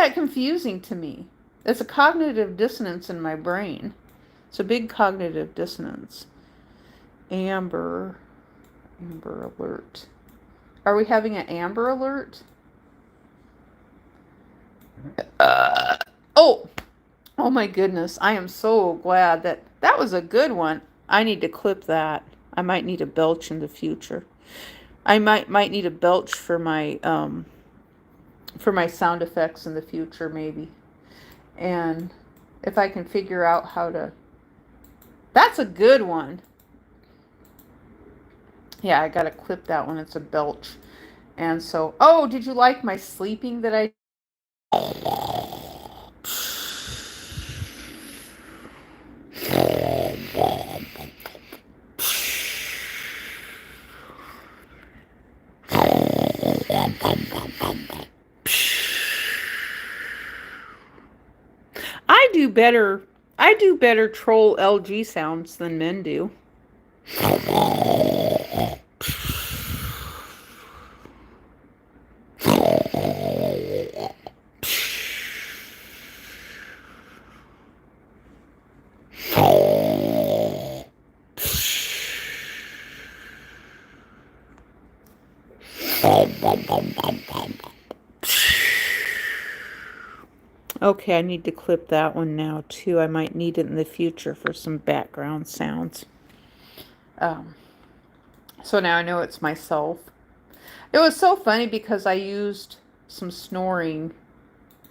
that confusing to me? It's a cognitive dissonance in my brain. It's a big cognitive dissonance. Amber alert. Are we having an Amber alert? Uh, oh, oh my goodness. I am so glad that was a good one. I need to clip that. I might need a belch in the future. I might need a belch for my sound effects in the future maybe. And if I can figure out how to. That's a good one. Yeah, I got to clip that one. It's a belch. And so, oh, did you like my sleeping that I I do better. I do better troll LG sounds than men do. Okay, I need to clip that one now too. I might need it in the future for some background sounds. So now I know it's myself. It was so funny because I used some snoring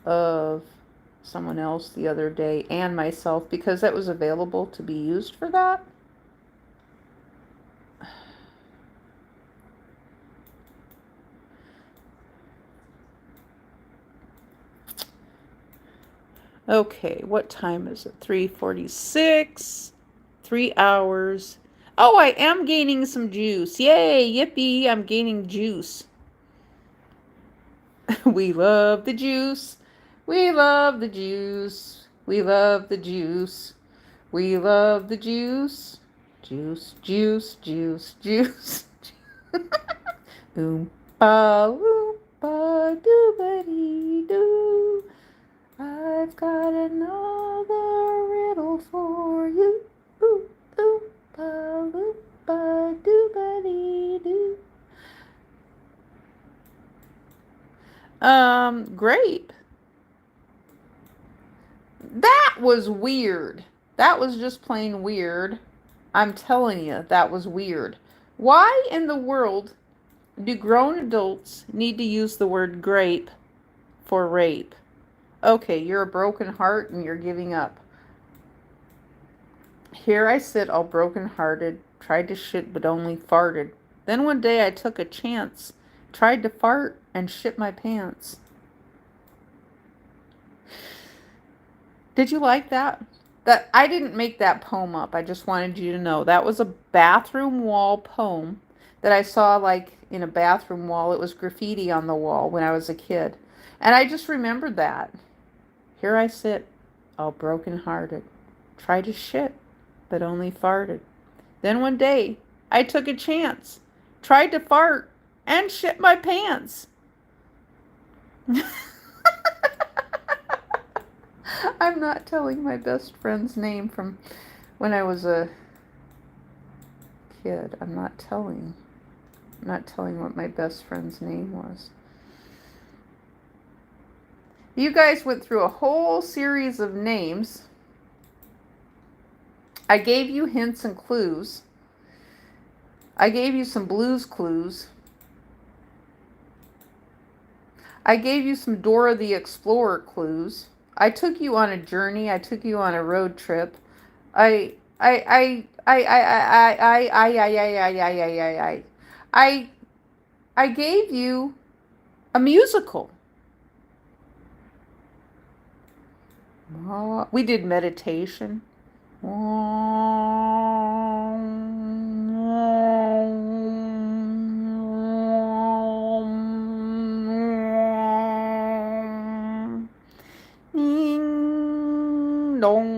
of someone else the other day and myself because that was available to be used for that. Okay, what time is it? 3:46. 3 hours. Oh, I am gaining some juice. Yay, yippee, I'm gaining juice. We love the juice. We love the juice. We love the juice. We love the juice. Juice, juice, juice, juice. Oompa loompa doobity doo. I've got another riddle for you. Ooh, oompa loompa doobity doo. Grape. That was weird. That was just plain weird. I'm telling you, that was weird. Why in the world do grown adults need to use the word grape for rape? Okay, you're a broken heart and you're giving up. Here I sit all broken-hearted, tried to shit but only farted. Then one day I took a chance, tried to fart and shit my pants. Did you like that? That I didn't make that poem up. I just wanted you to know. That was a bathroom wall poem that I saw like in a bathroom wall. It was graffiti on the wall when I was a kid. And I just remembered that. Here I sit, all broken-hearted, tried to shit, but only farted. Then one day, I took a chance, tried to fart, and shit my pants. I'm not telling my best friend's name from when I was a kid. I'm not telling what my best friend's name was. You guys went through a whole series of names. I gave you hints and clues. I gave you some Blues Clues. I gave you some Dora the Explorer clues. I took you on a journey. I took you on a road trip. I gave you a musical. We did meditation. Ding dong,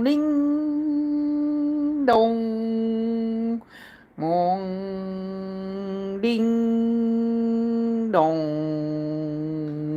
ding dong.